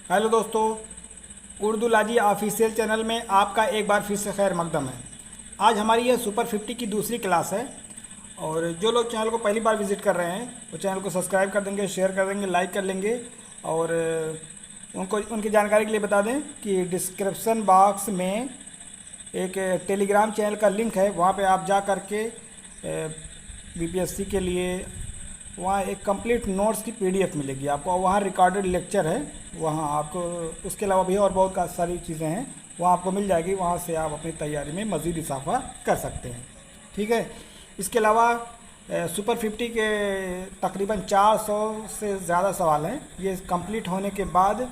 Hello दोस्तों, Urdu लाजी official channel में आपका एक बार फिर से खैर मकदम है। आज हमारी यह सुपर 50 की दूसरी क्लास है और जो लोग चैनल को पहली बार विज़िट कर रहे हैं वो चैनल को सब्सक्राइब कर देंगे, शेयर कर देंगे, लाइक कर लेंगे और उनको उनकी जानकारी के लिए बता दें कि डिस्क्रिप्शन बॉक्स में एक टेलीग्राम चैनल का लिंक है। वहाँ पे आप जा कर के बीपीएससी के लिए वहाँ एक कंप्लीट नोट्स की पीडीएफ मिलेगी आपको। वहाँ रिकॉर्डेड लेक्चर है, वहाँ आपको उसके अलावा भी और बहुत सारी चीज़ें हैं वहाँ आपको मिल जाएगी। वहाँ से आप अपनी तैयारी में मज़ीद इजाफा कर सकते हैं। ठीक है, इसके अलावा सुपर 50 के तकरीबन 400 से ज़्यादा सवाल हैं। ये कंप्लीट होने के बाद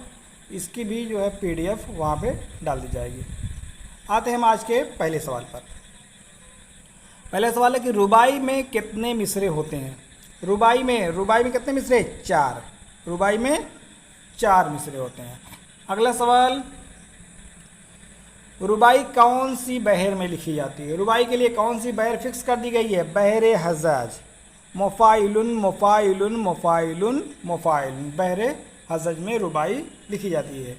इसकी भी जो है पीडीएफ वहाँ पे डाल दी जाएगी। आते हैं हम आज के पहले सवाल पर। पहला सवाल है कि रुबाई में कितने मिसरे होते हैं। रुबाई में कितने मिसरे? 4। रुबाई में 4 मिसरे होते हैं। अगला सवाल, रुबाई कौन सी बहर में लिखी जाती है? रुबाई के लिए कौन सी बहर फिक्स कर दी गई है? बहर हज़ज। मुफ़ाइलुन मुफ़ाइलुन मुफ़ाइलुन मुफ़ाइलुन, बहर हज़ज में रुबाई लिखी जाती है।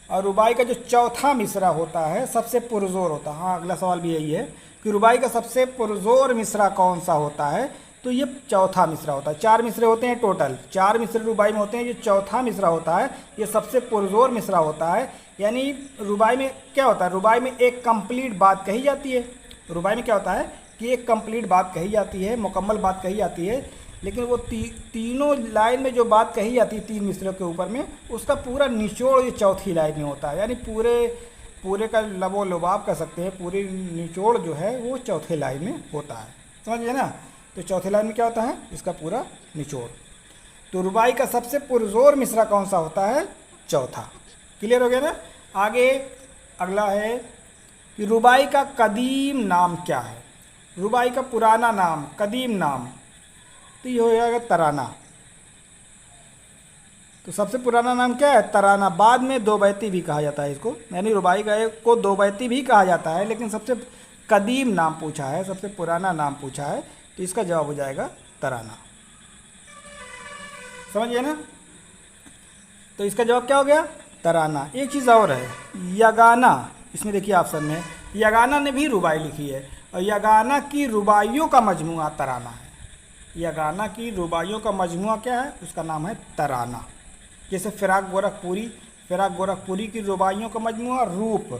और रुबाई का जो चौथा मिसरा होता है सबसे पुरज़ोर होता है। हाँ, अगला सवाल भी यही है कि रुबाई का सबसे पुरज़ोर मिसरा कौन सा होता है? तो ये चौथा मिसरा होता है। 4 मिसरे होते हैं टोटल, 4 मिसरे रुबाई में होते हैं। ये चौथा मिसरा होता है, ये सबसे पुरज़ोर मिसरा होता है। यानी रुबाई में क्या होता है? रुबाई में एक कंप्लीट बात कही जाती है। रुबाई में क्या होता है कि एक कंप्लीट बात कही जाती है, मुकम्मल बात कही जाती है। लेकिन वो तीनों लाइन में जो बात कही जाती है 3 मिसरों के ऊपर में, उसका पूरा निचोड़ ये चौथी लाइन में होता है। यानी पूरे का लबो लुबाब कह सकते हैं, पूरी निचोड़ जो है वो चौथे लाइन में होता है। समझिए ना? तो चौथे लाइन में क्या होता है? इसका पूरा निचोड़। तो रुबाई का सबसे पुरज़ोर मिसरा कौन सा होता है? चौथा। क्लियर हो गया ना? आगे अगला है कि रुबाई का कदीम नाम क्या है? रुबाई का पुराना नाम, कदीम नाम, तो ये हो जाएगा तराना। तो सबसे पुराना नाम क्या है? तराना। बाद में दो बैती भी कहा जाता है इसको, यानी रुबाई को दो बैती भी कहा जाता है, लेकिन सबसे कदीम नाम पूछा है, सबसे पुराना नाम पूछा है, तो इसका जवाब हो जाएगा तराना। समझिए ना? तो इसका जवाब क्या हो गया? तराना। एक चीज़ और है, यगाना। इसमें देखिए ऑप्शन में यगाना ने भी रुबाई लिखी है और यगाना की रुबाइयों का मजमुआ तराना है। यगाना की रुबाइयों का मजमुआ क्या है? उसका नाम है तराना। जैसे फ़िराक गोरखपुरी की रुबाइयों का मजमुआ रूप।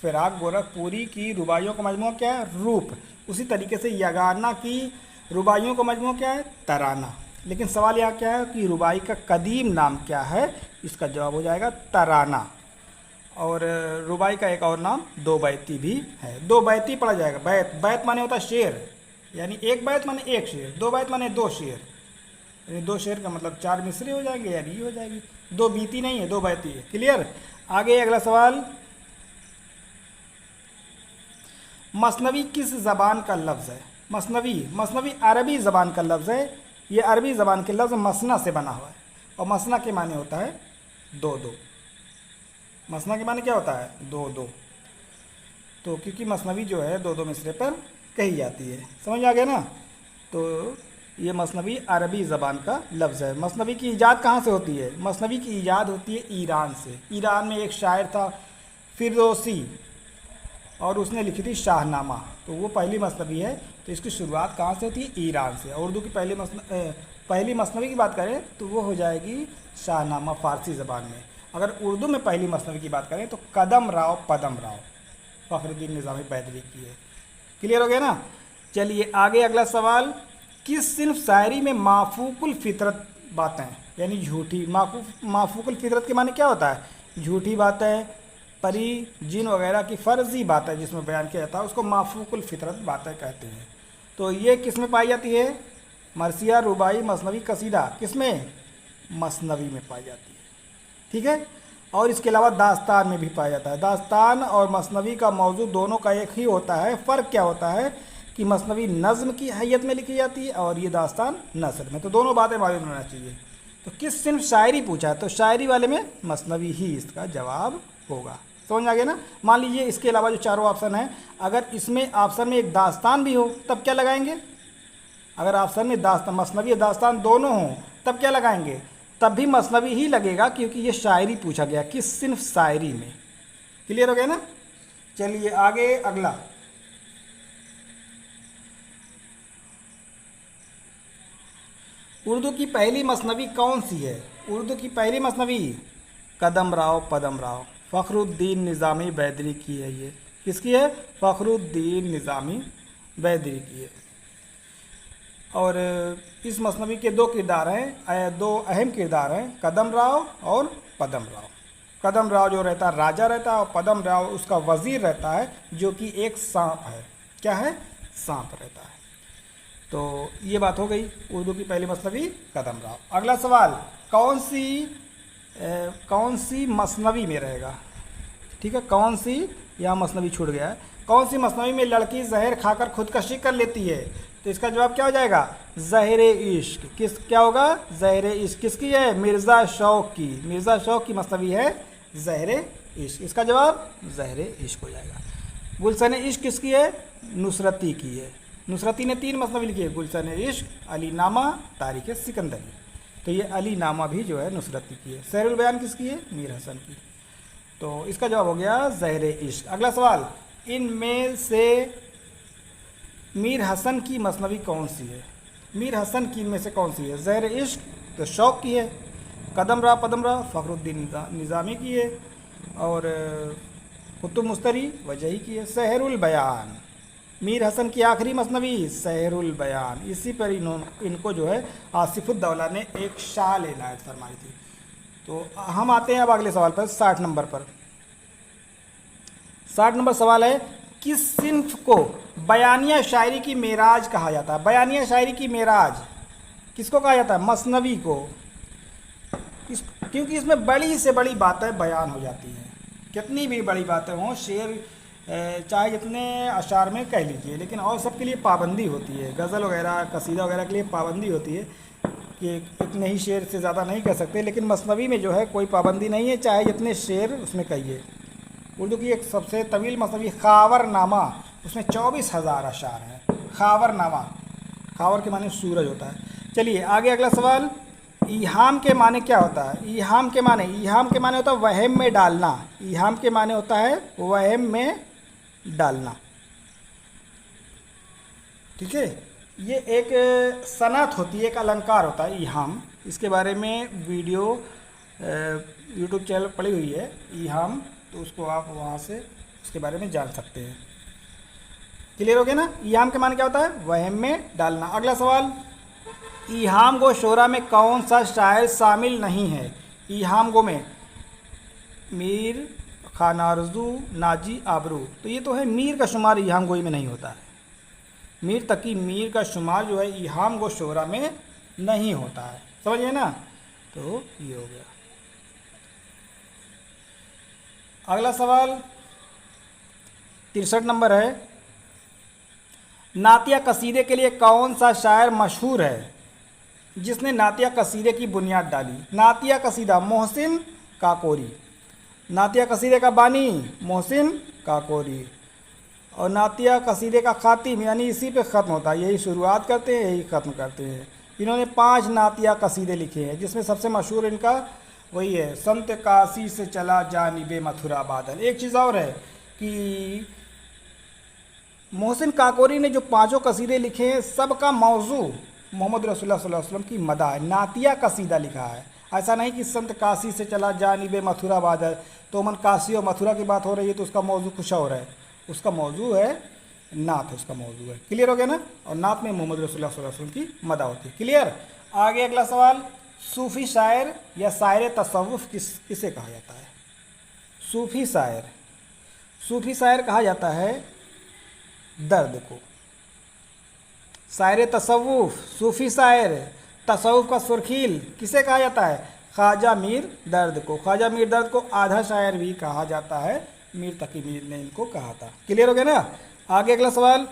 फ़िराक गोरखपुरी की रुबाइयों का मजमुआ क्या है? रूप। उसी तरीके से यगाना की रुबाइयों का मजमुआ क्या है? तराना। लेकिन सवाल यहाँ क्या है कि रुबाई का कदीम नाम क्या है? इसका जवाब हो जाएगा तराना। और रुबाई का एक और नाम दो बैती भी है। दो बैती पढ़ा जाएगा। बैत माने होता है शेर, यानी एक बैत माने एक शेर, दो बैत माने दो शेर, यानी दो शेर का मतलब 4 मिसरे हो जाएंगे, यानी ये हो जाएगी। दो बीती नहीं है, दो बैती है। क्लियर? आगे अगला सवाल, मसनवी किस ज़बान का लफ्ज़ है? मसनवी अरबी ज़बान का लफ्ज़ है। ये अरबी ज़बान के लफ्ज़ मसना से बना हुआ है और मसना के माने होता है दो दो। मसना के माने क्या होता है? दो दो। तो क्योंकि मसनवी जो है दो दो मिसरे पर कही जाती है। समझ आ गया ना? तो ये मसनवी अरबी ज़बान का लफ्ज़ है। मसनवी की ईजाद कहाँ से होती है? मसनवी की ईजाद होती है ईरान से। ईरान में एक शायर था फिरदौसी, और उसने लिखी थी शाहनामा, तो वो पहली मसनवी है। तो इसकी शुरुआत कहाँ से होती है? ईरान से। उर्दू की पहली मसनवी की बात करें तो वो हो जाएगी शाहनामा फ़ारसी ज़बान में। अगर उर्दू में पहली मसनवी की बात करें तो कदम राव फ़खरुद्दीन निज़ामी बैदवी की है। क्लियर हो गया ना? चलिए आगे अगला सवाल, किस सिर्फ शायरी में माफूकुल फितरत बातें, यानी झूठी, माफूकुल फितरत के माने क्या होता है? झूठी बातें, परी जिन वगैरह की फ़र्जी बातें जिसमें बयान किया जाता है उसको माफूकुल फितरत बातें कहते हैं। तो ये किस में पाई जाती है? मरसिया, रुबाई, मसनवी, कसीदा, किसमें? मसनवी में पाई जाती है। ठीक है? और इसके अलावा दास्तान में भी पाया जाता है। दास्तान और मसनवी का मौजू दोनों का एक ही होता है। फ़र्क क्या होता है कि मसनवी नज़्म की हैयत में लिखी जाती है और ये दास्तान नसर में। तो दोनों बातें मालूम होना चाहिए। तो किस सिर्फ शायरी पूछा है, तो शायरी वाले में मसनवी ही इसका जवाब होगा। समझ आ गया ना? मान लीजिए इसके अलावा जो चारों ऑप्शन हैं, अगर इसमें ऑप्शन में एक दास्तान भी हो तब क्या लगाएंगे? अगर ऑप्शन में दास्तान, मसनवी दास्तान दोनों हों तब क्या लगाएंगे? तब भी मसनवी ही लगेगा, क्योंकि ये शायरी पूछा गया, किस सिन्फ शायरी में। क्लियर हो गया ना। चलिए आगे अगला। उर्दू की पहली मसनवी कौन सी है? उर्दू की पहली मसनवी कदम राव पदम राव फ़खरुद्दीन निज़ामी बैदरी की है। ये किसकी है? फ़खरुद्दीन निज़ामी बैदरी की है। और इस मसनवी के दो किरदार हैं, दो अहम किरदार हैं, कदम राव और पदम राव। कदम राव जो रहता है राजा रहता है, और पदम राव उसका वज़ीर रहता है, जो कि एक सांप है। क्या है? सांप रहता है। तो ये बात हो गई उर्दू की पहली मसनवी कदम राव। अगला सवाल, कौन सी मसनवी में रहेगा? ठीक है, कौन सी, यहाँ मसनवी छूट गया है, कौन सी मसनवी में लड़की जहर खाकर खुदकशी कर लेती है? तो इसका जवाब क्या हो जाएगा? ज़हर इश्क। किस क्या होगा? ज़हर इश्क किसकी है? मिर्ज़ा शौक़ की। मिर्ज़ा शौक़ की मसनवी है ज़हर इश्क। इसका जवाब ज़हर इश्क हो जाएगा। गुलशन इश्क किसकी है? नुसरती की है। नुसरती ने 3 मसनवी लिखी है, गुलशन इश्क, अली नामा, तारीख़ सिकंदरी। तो ये अली नामा भी जो है नुसरती की है। सहरुल बयान किसकी है? मीर हसन की। तो इसका जवाब हो गया ज़हर इश्क। अगला सवाल, इनमें से मीर हसन की मसनवी कौन सी है? मीर हसन की इनमें से कौन सी है? ज़हर इश्क तो शौक़ की है, कदम राव पदम राव फ़खरुद्दीन निज़ामी की है, और कुतुब मुस्तरी वजही की है। सहरुल बयान मीर हसन की आखिरी मसनवी सहरुल बयान, इसी पर इनको जो है आसिफुद्दौला ने एक शाल इनायत फरमाई थी। तो हम आते हैं अब अगले सवाल पर, 60 नंबर पर। 60 नंबर सवाल है, किस सिन्फ को बयानिया शायरी की मेराज कहा जाता है? बयानिया शायरी की मेराज किसको कहा जाता है? मसनवी को। क्योंकि इसमें बड़ी से बड़ी बातें बयान हो जाती हैं। कितनी भी बड़ी बातें हों, शेर चाहे जितने अशार में कह लीजिए, लेकिन और सब के लिए पाबंदी होती है। गज़ल वगैरह, कसीदा वगैरह के लिए पाबंदी होती है कि इतने ही शेर से ज़्यादा नहीं कह सकते, लेकिन मसनवी में जो है कोई पाबंदी नहीं है, चाहे जितने शेर उसमें कहिए। उर्दू की एक सबसे तवील मसनवी खावरनामा, उसमें 24,000 अशार हैं। खावरनामा, खावर के माने सूरज होता है। चलिए आगे अगला सवाल, ईहाम के माने क्या होता है? ईहाम के माने होता है वहम में डालना। ईहाम के माने होता है वहम में डालना। ठीक है, ये एक सनत होती है, एक अलंकार होता है ईहाम। इसके बारे में वीडियो यूट्यूब चैनल पड़ी हुई है ईहाम, तो उसको आप वहाँ से उसके बारे में जान सकते हैं। क्लियर हो गया ना? ईहाम के माने क्या होता है? वहम में डालना। अगला सवाल, ईहाम गो शोरा में कौन सा शायर शामिल नहीं है? ईहाम गो में मीर, खानारजू, नाजी, आबरू, तो ये तो है मीर का शुमार ईहाम गोई में नहीं होता है। मीर तकी मीर का शुमार जो है ईहाम गो शोरा में नहीं होता है। समझिए ना? तो ये हो गया। अगला सवाल 63 नंबर है, नातिया कसीदे के लिए कौन सा शायर मशहूर है जिसने नातिया कसीदे की बुनियाद डाली? नातिया कसीदा मोहसिन काकोरी। नातिया कसीदे का बानी मोहसिन काकोरी, और नातिया कसीदे का खातिम यानी इसी पे ख़त्म होता है, यही शुरुआत करते हैं यही ख़त्म करते हैं। इन्होंने 5 नातिया कसीदे लिखे हैं, जिसमें सबसे मशहूर इनका वही है, संत काशी से चला जानिबे मथुरा बादल। एक चीज़ और है कि मोहसिन काकोरी ने जो 5 कसीदे लिखे हैं, सबका मौजू मोहम्मद रसूलुल्लाह सल्लल्लाहु अलैहि वसल्लम की मदा है। नातिया कसीदा लिखा है, ऐसा नहीं कि संत काशी से चला जानिबे मथुरा बादल, तो मन काशी और मथुरा की बात हो रही है तो उसका मौजू कुछ और है। उसका मौजू है नात, उसका मौजू है। क्लियर हो गया ना? और नात में मोहम्मद रसूलुल्लाह सल्लल्लाहु अलैहि वसल्लम की मदा होती है। क्लियर? आगे अगला सवाल, सूफ़ी शायर या शायर तसव्वुफ़ किसे कहा जाता है? सूफ़ी शायर कहा जाता है दर्द को। शायर तसव्वुफ़, सूफ़ी शायर, तसव्वुफ़ का सुर्खील किसे कहा जाता है? ख्वाजा मीर दर्द को। ख्वाजा मीर दर्द को आधा शायर भी कहा जाता है, मीर तकी मीर ने इनको कहा था। क्लियर हो गया ना? आगे अगला सवाल,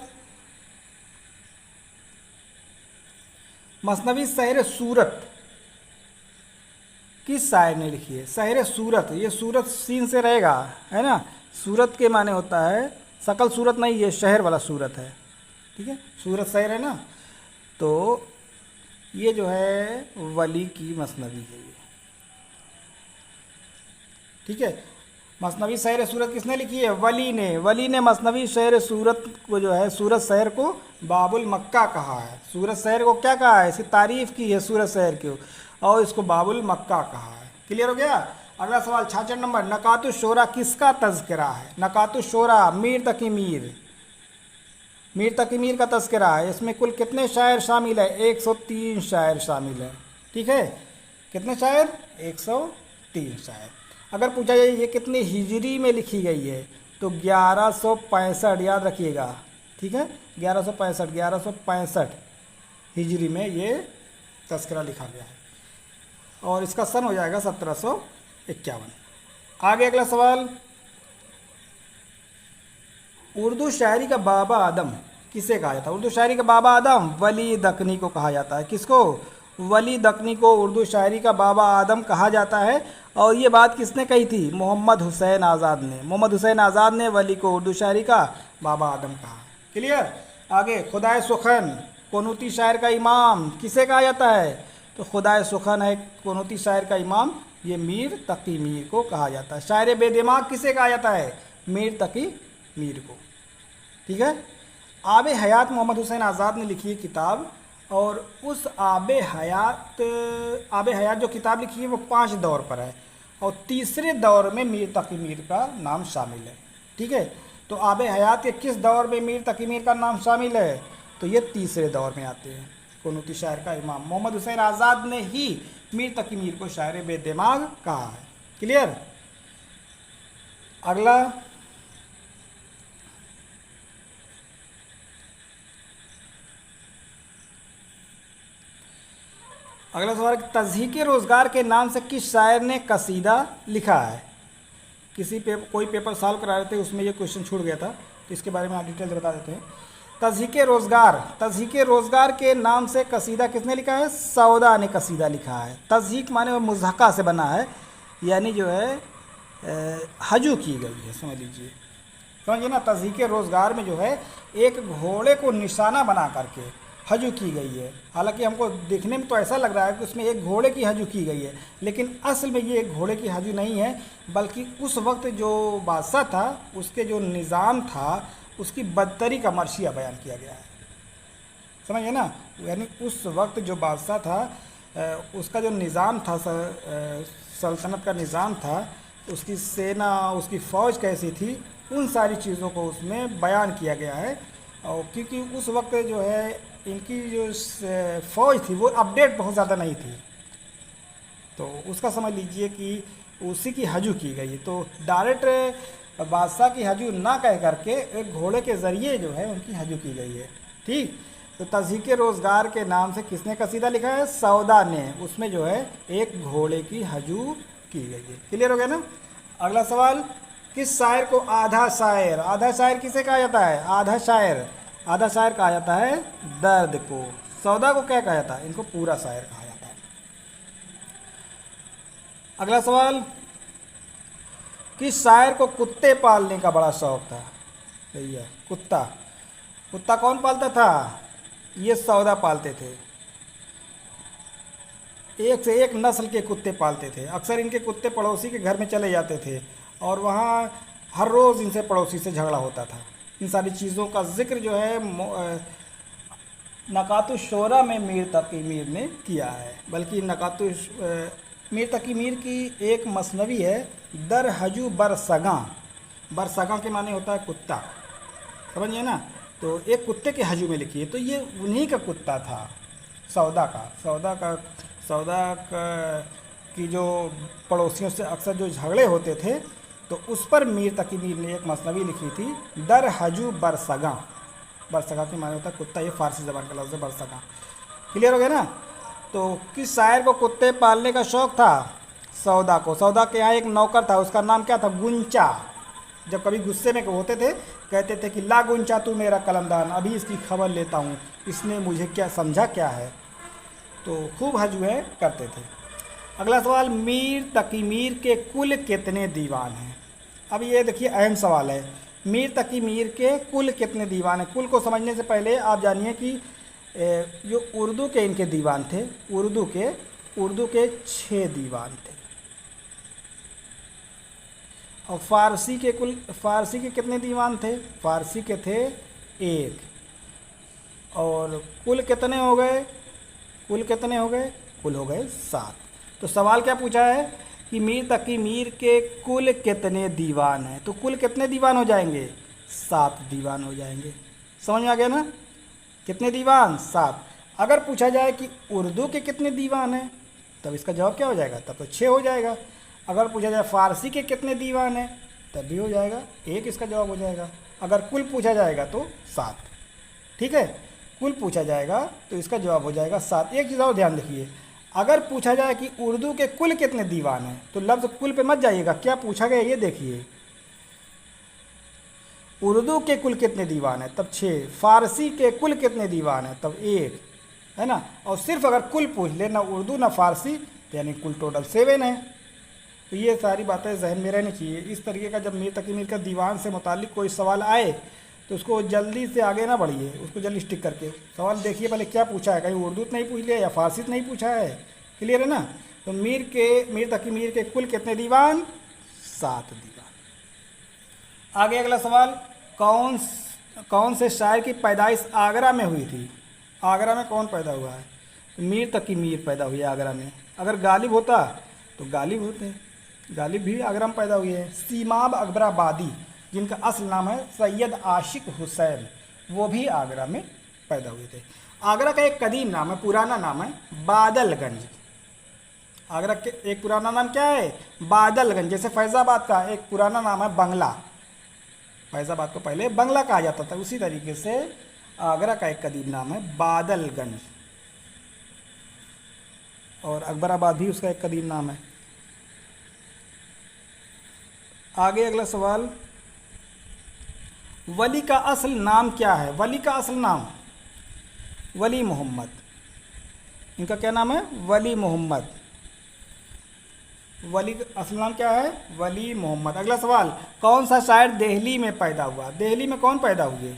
मसनवी शहर सूरत किस शायर ने लिखी है? शहर सूरत, ये सूरत सीन से रहेगा, है ना? सूरत के माने होता है सकल सूरत नहीं, ये शहर वाला सूरत है। ठीक है, सूरत शहर है ना? तो ये जो है वली की मसनवी है। ठीक है। मसनवी शहर सूरत किसने लिखी है? वली ने मसनवी शहर सूरत को जो है, सूरत शहर को बाबुल मक्का कहा है। सूरत शहर को क्या कहा है? इसकी तारीफ़ की है सूरत शहर की, और इसको बाबुल मक्का कहा है। क्लियर हो गया। अगला सवाल 66 नंबर, नकातुश शोरा किसका तज़किरा है? नकातुश शोरा मीर तकी मीर का तज़किरा है। इसमें कुल कितने शायर शामिल है? 103 शायर शामिल है। ठीक है, कितने शायर? 103 शायर। अगर पूछा जाए ये कितनी हिजरी में लिखी गई है, तो 1165, याद रखिएगा। ठीक है, 1165 हिजरी में ये तज़किरा लिखा गया है, और इसका सन हो जाएगा 1751। आगे अगला सवाल, उर्दू शायरी का बाबा आदम किसे कहा जाता है? उर्दू शायरी का बाबा आदम वली दक्नी को कहा जाता है। किसको? वली दक्नी को उर्दू शायरी का बाबा आदम कहा जाता है। और ये बात किसने कही थी? मोहम्मद हुसैन आज़ाद ने। मोहम्मद हुसैन आज़ाद ने वली को उर्दू शायरी का बाबा आदम कहा। क्लियर। आगे, खुदाए सुखन कुनूती शायर का इमाम किसे कहा जाता है? तो खुदाए सुखन है कुनूती शायर का इमाम, ये मीर तकी मीर को कहा जाता है। शायर बेदिमाग किसे कहा जाता है? मीर तकी मीर को। ठीक है। आब हयात मोहम्मद हुसैन आज़ाद ने लिखी है किताब, और उस आब हयात जो किताब लिखी है वो 5 दौर पर है, और तीसरे दौर में मीर तकी मीर का नाम शामिल है। ठीक है, तो आब हयात के किस दौर में मीर तकी मीर का नाम शामिल है? तो ये तीसरे दौर में आते हैं। कुनूती शायर का इमाम मोहम्मद हुसैन आज़ाद ने ही मीर तकी मीर को शायर बेदिमाग कहा है। क्लियर। अगला सवाल, तज़हीक रोज़गार के नाम से किस शायर ने कसीदा लिखा है? कोई पेपर सॉल्व करा रहे थे, उसमें ये क्वेश्चन छूट गया था, तो इसके बारे में आप डिटेल बता देते हैं। तज़हीक रोज़गार के नाम से कसीदा किसने लिखा है? सौदा ने कसीदा लिखा है। तज़हीक माने वो मुज़हका से बना है, यानी जो है हजू की गई है, समझ लीजिए। समझिए ना, तज़हीक रोज़गार में जो है एक घोड़े को निशाना बना करके हजू की गई है। हालांकि हमको देखने में तो ऐसा लग रहा है कि उसमें एक घोड़े की हजू की गई है, लेकिन असल में ये एक घोड़े की हजू नहीं है, बल्कि उस वक्त जो बादशाह था उसके जो निज़ाम था उसकी बदतरी का मर्शिया बयान किया गया है। समझिए ना, यानी उस वक्त जो बादशाह था उसका जो निज़ाम था, सल्तनत का निज़ाम था, उसकी सेना, उसकी फ़ौज कैसी थी, उन सारी चीज़ों को उसमें बयान किया गया है। और क्योंकि उस वक्त जो है इनकी जो फ़ौज थी वो अपडेट बहुत ज़्यादा नहीं थी, तो उसका समझ लीजिए कि उसी की हजू की गई। तो डायरेक्ट बादशाह की हजू ना कह करके एक घोड़े के ज़रिए जो है उनकी हजू की गई है। ठीक। तो तज़हीक रोज़गार के नाम से किसने कसीदा लिखा है? सौदा ने। उसमें जो है एक घोड़े की हजू की गई है। क्लियर हो गया ना। अगला सवाल, किस शायर को आधा शायर किसे कहा जाता है? आधा शायर कहा जाता है दर्द को। सौदा को क्या कहा जाता है? इनको पूरा शायर कहा जाता है। अगला सवाल, किस शायर को कुत्ते पालने का बड़ा शौक था? सही है, कुत्ता कौन पालता था? ये सौदा पालते थे। एक से एक नस्ल के कुत्ते पालते थे। अक्सर इनके कुत्ते पड़ोसी के घर में चले जाते थे, और वहाँ हर रोज़ इनसे पड़ोसी से झगड़ा होता था। इन सारी चीज़ों का जिक्र जो है नकातुश शोरा में मीर तकी मीर ने किया है। बल्कि मीर तकी मीर की एक मसनवी है, दर हजू बरसगा के माने होता है कुत्ता, समझिए ना। तो एक कुत्ते के हजू में लिखी है, तो ये उन्हीं का कुत्ता था, सौदा की जो पड़ोसियों से अक्सर जो झगड़े होते थे, तो उस पर मीर तकी मीर ने एक मसनवी लिखी थी, दर हजू बरसगा के माने होता है कुत्ता। ये फ़ारसी ज़बान का लफ्ज़ है, बरसगा। क्लियर हो गया ना। तो किस शायर को कुत्ते पालने का शौक़ था? सौदा के यहाँ एक नौकर था, उसका नाम क्या था? गुंचा। जब कभी गुस्से में होते थे, कहते थे कि ला गुंचा तू मेरा कलमदान, अभी इसकी खबर लेता हूँ, इसने मुझे क्या समझा क्या है। तो खूब हजुए करते थे। अगला सवाल, मीर तकी मीर के कुल कितने दीवान हैं? अब ये देखिए अहम सवाल है, मीर तकी मीर के कुल कितने दीवान हैं? कुल को समझने से पहले आप जानिए कि जो उर्दू के इनके दीवान थे, उर्दू के 6 दीवान थे। और फ़ारसी के कितने दीवान थे? फ़ारसी के थे 1। और कुल कितने हो गए? कुल हो गए 7। तो सवाल क्या पूछा है कि मीर तकी मीर के कुल कितने दीवान हैं? तो कुल कितने दीवान हो जाएंगे? 7 दीवान हो जाएंगे। समझ में आ गया ना? कितने दीवान? 7। अगर पूछा जाए कि उर्दू के कितने दीवान हैं, तब इसका जवाब क्या हो जाएगा? तब तो 6 हो जाएगा। अगर पूछा जाए फ़ारसी के कितने दीवान हैं, तब भी हो जाएगा, 1 इसका जवाब हो जाएगा। अगर कुल पूछा जाएगा तो 7। ठीक है, कुल पूछा जाएगा तो इसका जवाब हो जाएगा 7। एक चीज़ और ध्यान रखिए, अगर पूछा जाए कि उर्दू के कुल कितने दीवान हैं, तो लफ्ज़ कुल पे मत जाइएगा, क्या पूछा गया ये देखिए। उर्दू के कुल कितने दीवान हैं, तब 6। फ़ारसी के कुल कितने दीवान हैं, तब 1, है ना। और सिर्फ अगर कुल पूछ ले, ना उर्दू ना फ़ारसी, तो यानी कुल टोटल 7 है। तो ये सारी बातें जहन में रहनी चाहिए। इस तरीके का जब मीर तकी मीर का दीवान से मुतालिक कोई सवाल आए तो उसको जल्दी से आगे ना बढ़िए, उसको जल्दी स्टिक करके सवाल देखिए पहले क्या पूछा है, कहीं उर्दू तो नहीं पूछ लिया या फ़ारसी तो नहीं पूछा है। क्लियर है ना? तो मीर तकी मीर के कुल कितने दीवान? 7 दीवान। आगे अगला सवाल, कौन से शायर की पैदाइश आगरा में हुई थी? आगरा में कौन पैदा हुआ है? मीर तकी मीर पैदा हुई है आगरा में। अगर गालिब होता तो गालिब होते, गालिब भी आगरा में पैदा हुए हैं। सीमाब अकबराबादी, जिनका असल नाम है सैयद आशिक हुसैन, वो भी आगरा में पैदा हुए थे। आगरा का एक कदीम नाम है, पुराना नाम है बादलगंज। आगरा के एक पुराना नाम क्या है? बादलगंज। जैसे फैज़ाबाद का एक पुराना नाम है बंगला, फैज़ाबाद को पहले बंगला कहा जाता था, उसी तरीके से आगरा का एक कदीम नाम है बादलगंज। और अकबराबाद भी उसका एक कदीम नाम है। आगे अगला सवाल, वली का असल नाम क्या है? वली का असल नाम वली मोहम्मद। इनका क्या नाम है? वली मोहम्मद। वली का असल नाम क्या है? वली मोहम्मद। अगला सवाल, कौन सा शायर दिल्ली में पैदा हुआ? दिल्ली में कौन पैदा हुए?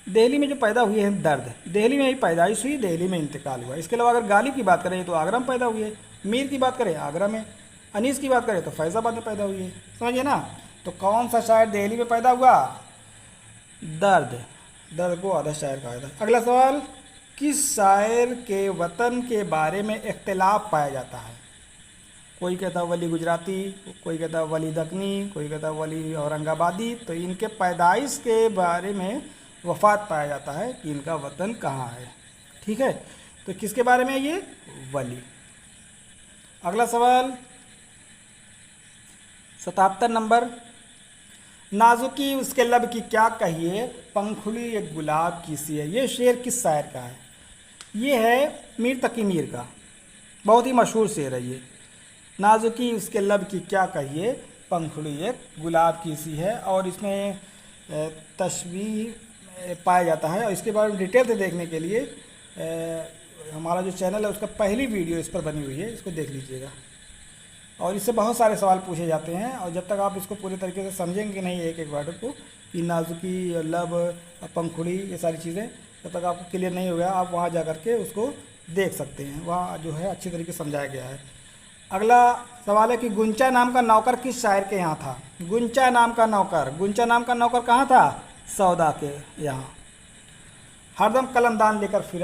दिल्ली में जो पैदा हुए हैं दर्द, दिल्ली में ही पैदाइश हुई, दिल्ली में इंतकाल हुआ। इसके अलावा अगर गालिब की बात करें तो आगरा में पैदा हुए, मीर की बात करें आगरा में, अनीस की बात करें तो फैज़ाबाद में पैदा हुई है। समझिए ना? तो कौन सा शायर दिल्ली में पैदा हुआ? दर्द को आधा शायर कहा जाता है। अगला सवाल, किस शायर के वतन के बारे में इख्तिलाफ पाया जाता है? कोई कहता है वली गुजराती, कोई कहता है वली दक्कनी, कोई कहता है वली औरंगाबादी। तो इनके पैदाइश के बारे में वफात पाया जाता है कि इनका वतन कहाँ है। ठीक है, तो किसके बारे में ये? वली। अगला सवाल 77 नंबर, नाजुकी उसके लब की क्या कहिए, पंखुड़ी एक गुलाब की सी है। ये शेर किस शायर का है? ये है मीर तकी मीर का, बहुत ही मशहूर शेर है ये। नाजुकी उसके लब की क्या कहिए, पंखुड़ी एक गुलाब की सी है। और इसमें तशबीह पाया जाता है। और इसके बारे में डिटेल से देखने के लिए हमारा जो चैनल है उसका पहली वीडियो इस पर बनी हुई है, इसको देख लीजिएगा। और इससे बहुत सारे सवाल पूछे जाते हैं, और जब तक आप इसको पूरे तरीके से समझेंगे नहीं एक एक वर्ड को, कि नाजुकी, लब, पंखुड़ी, ये सारी चीज़ें जब तक आपको क्लियर नहीं हो गया, आप वहाँ जा कर के उसको देख सकते हैं, वहाँ जो है अच्छी तरीके से समझाया गया है। अगला सवाल है कि गुंचा नाम का नौकर किस शायर के यहाँ था? गुंचा नाम का नौकर कहाँ था? सौदा के यहाँ। हरदम कलमदान लेकर फिर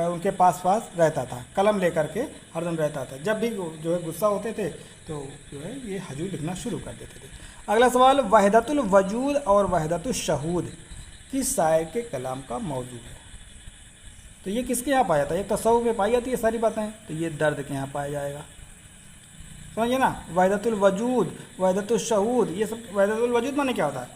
उनके पास रहता था, कलम लेकर के हरदम रहता था। जब भी जो है गुस्सा होते थे तो जो है ये हजू लिखना शुरू कर देते थे। अगला सवाल, वहदतुल वजूद और वहदतुल शहूद किस शायर के कलाम का मौजू है? तो ये किसके यहाँ पाया जाता है? ये तसव्वुफ में पाई जाती है सारी बातें, तो ये दर्द के यहाँ पाया जाएगा। समझिए ना? वहदतुल वजूद, वहदतुल शहूद, ये सब। वहदतुल वजूद माने क्या होता है?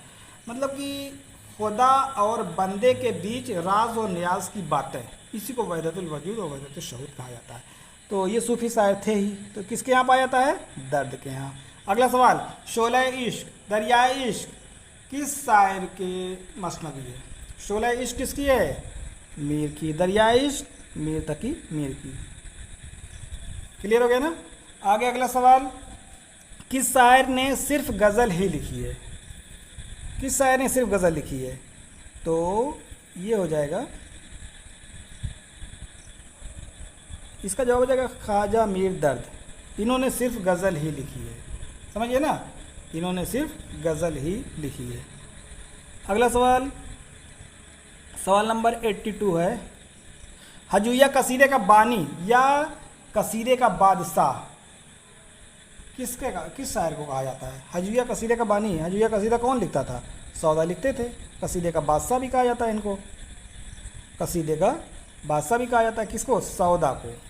मतलब कि खुदा और बंदे के बीच राज और न्याज की बातें, इसी को वहदतुल वजूद और वहदतुल शहूद कहा जाता है। तो ये सूफी शायर थे ही, तो किसके यहाँ पाया जाता है? दर्द के यहाँ। अगला सवाल, शोला इश्क, दरियाए इश्क किस शायर के मसनवी है? शोला इश्क किसकी है? मीर की। दरियाए इश्क मीर तकी मीर की। क्लियर हो गया ना? आगे अगला सवाल, किस शायर ने सिर्फ गज़ल ही लिखी है? किस शायर ने सिर्फ गज़ल लिखी है? तो ये हो जाएगा, इसका जवाब हो जाएगा ख्वाजा मीर दर्द। इन्होंने सिर्फ गज़ल ही लिखी है। समझिए ना, इन्होंने सिर्फ गज़ल ही लिखी है। अगला सवाल, सवाल नंबर 82 है, हजूया कसीदे का बानी या कसीदे का बादशाह किस शायर को कहा जाता है? हजूया कसीदे का बानी, हजूया कसीदा कौन लिखता था? सौदा लिखते थे। कसीदे का बादशाह भी कहा जाता है इनको, कसीदे का बादशाह भी कहा जाता है किसको? सौदा को।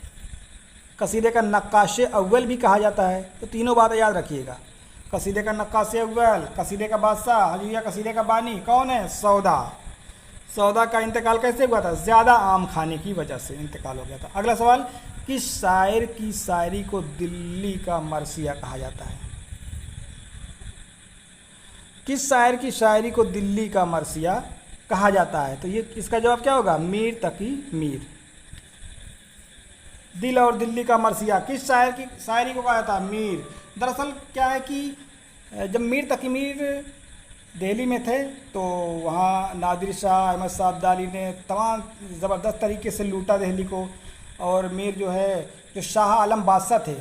कसीदे का नक्काश अव्वल भी कहा जाता है। तो तीनों बातें याद रखिएगा, कसीदे का नक्काश अव्वल, कसीदे का बादशाह, हजूया कसीदे का बानी कौन है? सौदा। सौदा का इंतकाल कैसे हुआ था? ज़्यादा आम खाने की वजह से इंतकाल हो गया था। अगला सवाल, किस शायर की शायरी को दिल्ली का मरसिया कहा जाता है? किस शायर की शायरी को दिल्ली का मरसिया कहा जाता है? तो ये इसका जवाब क्या होगा? मीर तकी मीर। दिल और दिल्ली का मरसिया किस शायर की शायरी को कहा जाता है? मीर। दरअसल क्या है कि जब मीर तकी मीर दिल्ली में थे तो वहाँ नादिर शाह, अहमद शाह अब्दाली ने तमाम ज़बरदस्त तरीके से लूटा दिल्ली को। और मीर जो है, जो शाह आलम बादशाह थे,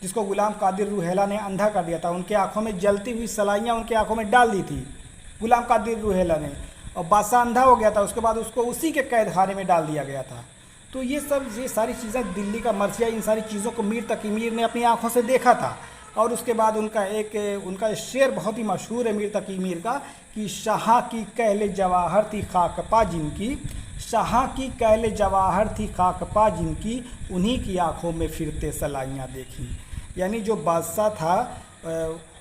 जिसको गुलाम कादिर रूहेला ने अंधा कर दिया था, उनके आंखों में जलती हुई सलाइयाँ उनके आंखों में डाल दी थी गुलाम कादिर रूहेला ने, और बादशाह अंधा हो गया था। उसके बाद उसको उसी के कैद खाने में डाल दिया गया था। तो ये सारी चीज़ें, दिल्ली का मरसिया, इन सारी चीज़ों को मीर तकी मीर ने अपनी आंखों से देखा था। और उसके बाद उनका शेर बहुत ही मशहूर है मीर तकी मीर का, कि शाह की कहले जवाहर थी खाकपा जिनकी, शाह की कहले जवाहर थी खाकपा जिनकी, उन्हीं की आंखों में फिरते सलाइयाँ देखी। यानी जो बादशाह था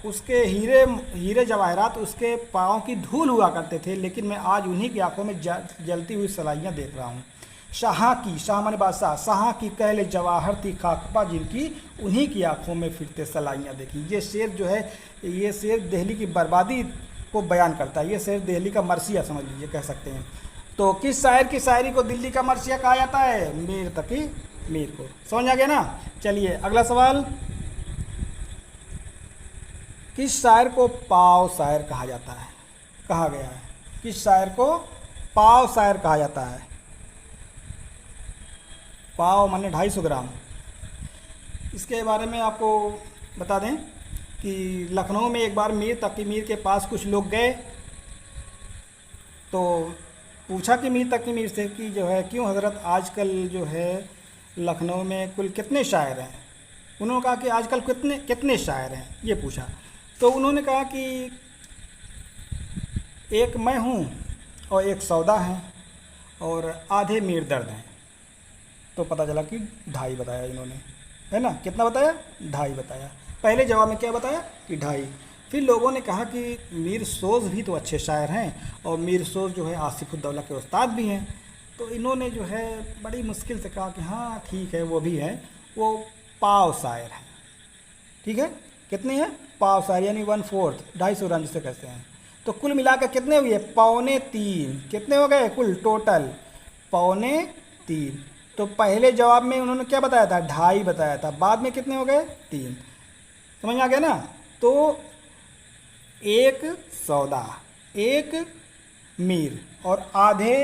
उसके हीरे जवाहरात उसके पाँव की धूल हुआ करते थे, लेकिन मैं आज उन्हीं की आंखों में जलती हुई सलाइयाँ देख रहा हूँ। शाह माने बादशाह, शाह की कहले जवाहर थी खाकपा जिनकी, उन्हीं की आंखों में फिरते सलाइयाँ देखी। ये शेर जो है, ये शेर दिल्ली की बर्बादी को बयान करता है। ये शेर दिल्ली का मरसिया समझ लीजिए, कह सकते हैं। तो किस शायर की शायरी को दिल्ली का मरसिया कहा जाता है? मीर तकी मीर को। समझ आ गया ना? चलिए अगला सवाल, किस शायर को पाव शायर कहा जाता है? कहा गया है किस शायर को पाव शायर कहा जाता है? पाव माने 250 ग्राम। इसके बारे में आपको बता दें कि लखनऊ में एक बार मीर तकी मीर के पास कुछ लोग गए, तो पूछा कि मीर तकी मीर से कि जो है, क्यों हज़रत आजकल जो है लखनऊ में कुल कितने शायर हैं? उन्होंने कहा कि आजकल कितने शायर हैं, ये पूछा। तो उन्होंने कहा कि एक मैं हूँ और एक सौदा है और आधे मीर दर्द हैं। तो पता चला कि 2.5 बताया इन्होंने, है ना? कितना बताया? 2.5 बताया। पहले जवाब में क्या बताया? कि 2.5। फिर लोगों ने कहा कि मीर सोज़ भी तो अच्छे शायर हैं, और मीर सोज़ जो है आसिफुद्दौला के उस्ताद भी हैं। तो इन्होंने जो है बड़ी मुश्किल से कहा कि हाँ ठीक है, वो भी हैं, वो पाव शायर हैं। ठीक है, कितनी है? पाव शायर, यानी 1/4, 250 ग्राम जिसे कहते हैं। तो कुल मिलाकर कितने हुए? 2.25। कितने हो गए कुल टोटल? 2.25। तो पहले जवाब में उन्होंने क्या बताया था? 2.5 बताया था। बाद में कितने हो गए? 3। समझ आ गया ना? तो एक सौदा, एक मीर और आधे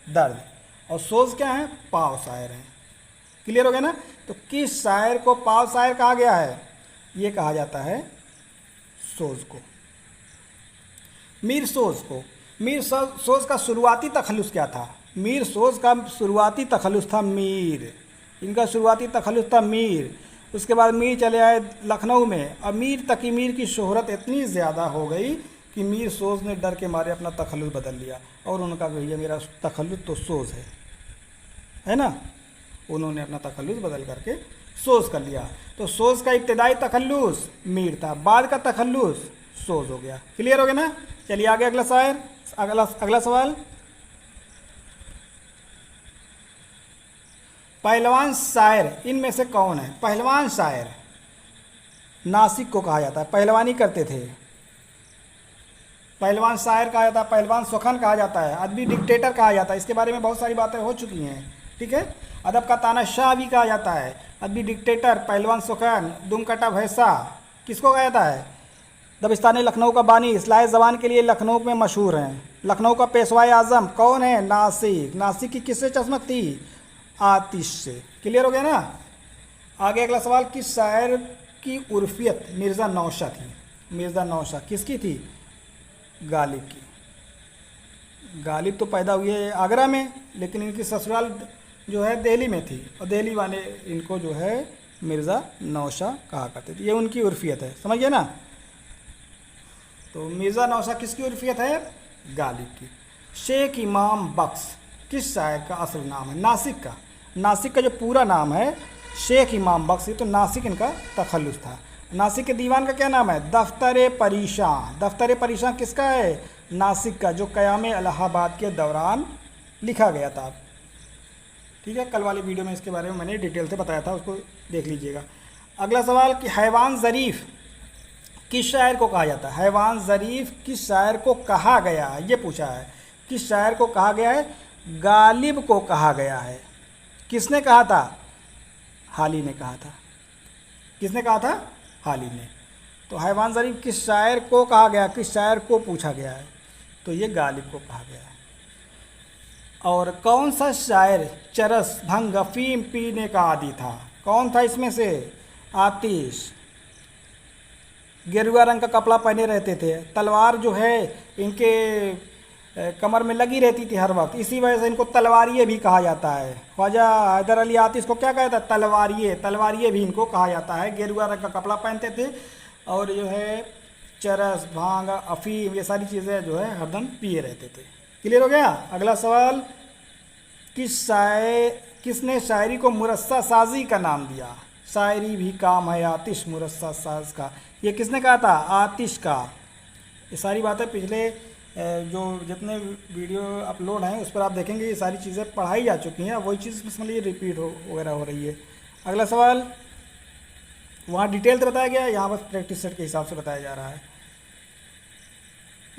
दर्द, और सोज़ क्या है? पाव शायर हैं। क्लियर हो गया ना? तो किस शायर को पाव शायर कहा गया है? ये कहा जाता है सोज़ को, मीर सोज़ को। मीर सोज़ का शुरुआती तखल्लुस क्या था? मीर सोज़ का शुरुआती तखल्लुस था मीर। इनका शुरुआती तखल्लुस था मीर। उसके बाद मीर चले आए लखनऊ में, और मीर तकी मीर की शोहरत इतनी ज़्यादा हो गई कि मीर सोज़ ने डर के मारे अपना तखल्लुस बदल लिया, और उन्होंने कहा भैया मेरा तखल्लुस तो सोज़ है ना? उन्होंने अपना तखल्लुस बदल करके सोज़ कर लिया। तो सोज़ का इब्तिदाई तखल्लुस मीर था, बाद का तखल्लुस सोज़ हो गया। क्लियर हो गया ना? चलिए आगे अगला शायर, अगला सवाल, पहलवान शायर इनमें से कौन है? पहलवान शायर नासिक को कहा जाता है, पहलवानी करते थे, पहलवान शायर कहा जाता है, पहलवान सुखन कहा जाता है, अदबी डिक्टेटर कहा जाता है। इसके बारे में बहुत सारी बातें हो चुकी हैं। ठीक है, अदब का तानाशाह भी कहा जाता है, अदबी डिक्टेटर, पहलवान सुखन, दुम कटा भैंसा किसको कहा जाता है? दबिस्तानी लखनऊ का बानी, इस्लाह ज़बान के लिए लखनऊ में मशहूर हैं। लखनऊ का पेशवाई आज़म कौन है? नासिक। नासिक की किससे चस्मक थी? आतिश से। क्लियर हो गया ना? आगे अगला सवाल, किस शायर की उर्फियत मिर्ज़ा नौशा थी। मिर्ज़ा नौशा किसकी थी? गालिब की। गालिब तो पैदा हुए आगरा में, लेकिन इनकी ससुराल जो है दिल्ली में थी, और दिल्ली वाले इनको जो है मिर्ज़ा नौशा कहा करते थे। ये उनकी उर्फियत है, समझ गए ना। तो मिर्ज़ा नौशा किसकी उर्फियत है? गालिब की। शेख इमाम बख्श किस शायर का असल नाम है? नासिक का। नासिक का जो पूरा नाम है शेख इमाम बख्श, तो नासिक इनका तखल्लुस था। नासिक के दीवान का क्या नाम है? दफ्तर परेशान। दफ्तर परेशान किसका है? नासिक का, जो क़याम इलाहाबाद के दौरान लिखा गया था। ठीक है, कल वाली वीडियो में इसके बारे में मैंने डिटेल से बताया था, उसको देख लीजिएगा। अगला सवाल कि हैवान ज़रीफ़ किस शायर को कहा जाता है? हैवान ज़रीफ़ किस शायर को कहा गया है, ये पूछा है। किस शायर को कहा गया है? गालिब को कहा गया है। किसने कहा था? हाली ने कहा था। किसने कहा था? हाली ने। तो हैवान ज़रीफ़ किस शायर को कहा गया, किस शायर को पूछा गया है? तो ये गालिब को कहा गया है। और कौन सा शायर चरस, भंग, अफीम पीने का आदी था? कौन था इसमें से? आतिश। गेरुआ रंग का कपड़ा पहने रहते थे, तलवार जो है इनके कमर में लगी रहती थी हर वक्त, इसी वजह से इनको तलवारिये भी कहा जाता है। ख्वाजा हैदर अली आतिश को क्या कहता है? तलवारिये। तलवारिये भी इनको कहा जाता है। गेरुआ रंग का कपड़ा पहनते थे और जो है चरस, भांग, अफीम, ये सारी चीज़ें जो है हरदम पिए रहते थे। क्लियर हो गया? अगला सवाल, किसने शायरी को मुरस्सा साजी का नाम दिया? शायरी भी काम है आतिश मुरस्सा साज का, ये किसने कहा था? आतिश का। ये सारी बातें पिछले जो जितने वीडियो अपलोड हैं उस पर आप देखेंगे, ये सारी चीज़ें पढ़ाई जा चुकी हैं, वही चीज़ समझ लीजिए रिपीट वगैरह हो रही है। अगला सवाल, वहाँ डिटेल तो बताया गया है, यहाँ बस प्रैक्टिस सेट के हिसाब से बताया जा रहा है।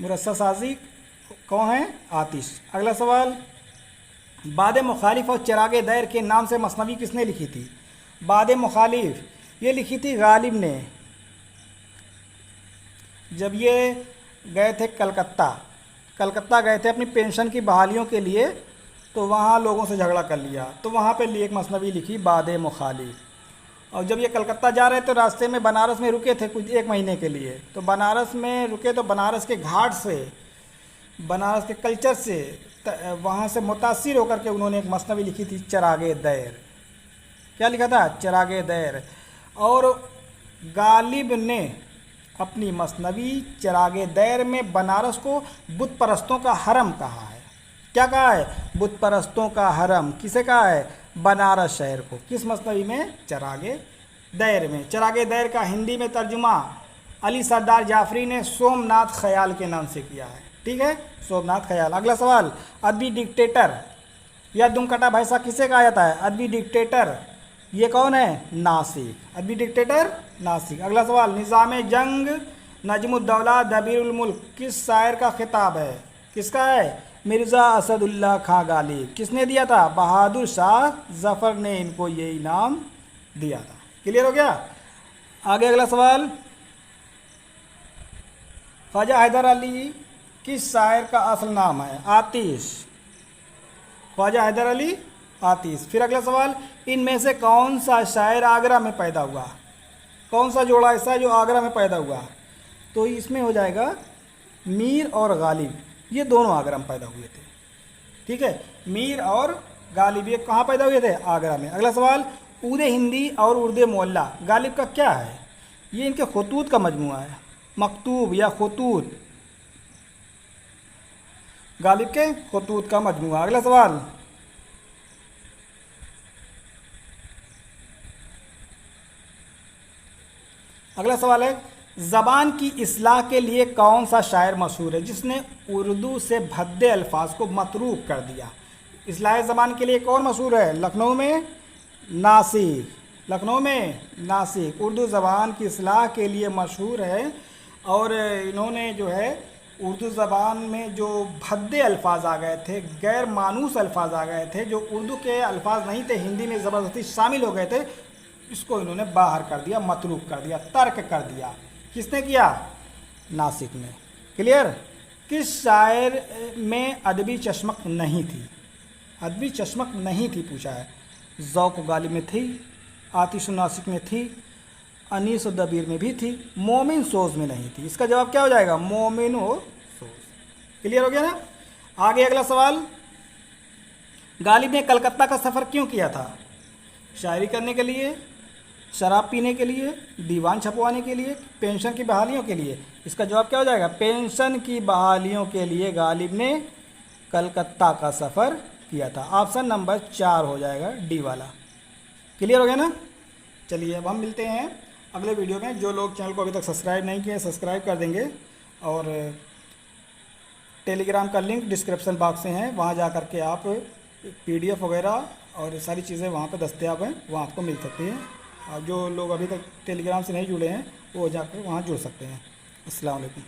मुरस्सा साजी कौन है? आतिश। अगला सवाल, बाद मुखालिफ और चिराग दैर के नाम से मसनवी किसने लिखी थी? बाद मुखालिफ ये लिखी थी गालिब ने। जब ये गए थे कलकत्ता गए थे अपनी पेंशन की बहालियों के लिए, तो वहाँ लोगों से झगड़ा कर लिया, तो वहाँ पे एक मसनवी लिखी बाद मुखालिफ। और जब ये कलकत्ता जा रहे थे, रास्ते में बनारस में रुके थे कुछ 1 महीने के लिए, तो बनारस में रुके तो बनारस के घाट से, बनारस के कल्चर से, वहाँ से मुतासिर होकर के उन्होंने एक मसनवी लिखी थी चिरागे दैर। क्या लिखा था? चिरागे दैर। और गालिब ने अपनी मसनवी चिरागे दैर में बनारस को बुत परस्तों का हरम कहा है। क्या कहा है? बुत परस्तों का हरम। किसे कहा है? बनारस शहर को। किस मसनवी में? चिरागे दैर में। चिरागे दैर का हिंदी में तर्जुमा अली सरदार जाफरी ने सोमनाथ ख्याल के नाम से किया है। ठीक है, सोमनाथ ख्याल। अगला सवाल, अदबी डिक्टेटर या दुमकटा भैंसा किसे कहा जाता है? अदबी डिक्टेटर ये कौन है? नासिक। अदबी डिक्टेटर नासिक। अगला सवाल, निज़ाम जंग नजमुद्दौला दबीरुल मुल्क किस शायर का खिताब है? किसका है? मिर्ज़ा असदुल्ला खां गालिब। किसने दिया था? बहादुर शाह जफ़र ने इनको ये इनाम दिया था। क्लियर हो गया? आगे अगला सवाल, ख्वाजा हैदर अली किस शायर का असल नाम है? आतिश। ख्वाजा हैदर अली आतिश। फिर अगला सवाल, इनमें से कौन सा शायर आगरा में पैदा हुआ? कौन सा जोड़ा ऐसा है जो आगरा में पैदा हुआ? तो इसमें हो जाएगा मीर और गालिब, ये दोनों आगरा में पैदा हुए थे। ठीक है, मीर और गालिब ये कहाँ पैदा हुए थे? आगरा में। अगला सवाल, उर्दे हिंदी और उर्दे मोहल्ला गालिब का क्या है? ये इनके खतूत का मजमूआ है, मकतूब या खतूत, गालिब के खतूत का मजमूआ। अगला सवाल, अगला सवाल है, ज़बान की इस्लाह के लिए कौन सा शायर मशहूर है जिसने उर्दू से भद्दे अल्फाज को मतरूक कर दिया? इस्लाह ज़बान के लिए कौन मशहूर है? लखनऊ में नासिक। लखनऊ में नासिक उर्दू ज़बान की इस्लाह के लिए मशहूर है। और इन्होंने जो है उर्दू ज़बान में जो भद्दे अल्फाज आ गए थे, गैर मानूस अल्फाज आ गए थे, जो उर्दू के अल्फाज नहीं थे, हिंदी में ज़बरदस्ती शामिल हो गए थे, इसको इन्होंने बाहर कर दिया, मतरूक कर दिया, तर्क कर दिया। किसने किया? नासिक ने। क्लियर? किस शायर में अदबी चश्मक नहीं थी? अदबी चश्मक नहीं थी पूछा है। ज़ौक़ गालिब में थी, आतिश नासिक में थी, अनीस और दबीर में भी थी, मोमिन सोज में नहीं थी। इसका जवाब क्या हो जाएगा? मोमिन व सोज। क्लियर हो गया ना? आगे अगला सवाल, गालिब ने कलकत्ता का सफ़र क्यों किया था? शायरी करने के लिए, शराब पीने के लिए, दीवान छपवाने के लिए, पेंशन की बहालियों के लिए? इसका जवाब क्या हो जाएगा? पेंशन की बहालियों के लिए गालिब ने कलकत्ता का सफ़र किया था। ऑप्शन नंबर 4 हो जाएगा, डी वाला। क्लियर हो गया ना? चलिए अब हम मिलते हैं अगले वीडियो में। जो लोग चैनल को अभी तक सब्सक्राइब नहीं किए सब्सक्राइब कर देंगे, और टेलीग्राम का लिंक डिस्क्रिप्शन बॉक्स में है, वहाँ जा कर के आप PDF वगैरह और सारी चीज़ें वहाँ पर दस्तयाब हैं, वो आपको मिल सकती हैं। और जो लोग अभी तक टेलीग्राम से नहीं जुड़े हैं वो जाकर वहाँ जुड़ सकते हैं। अस्सलाम वालेकुम।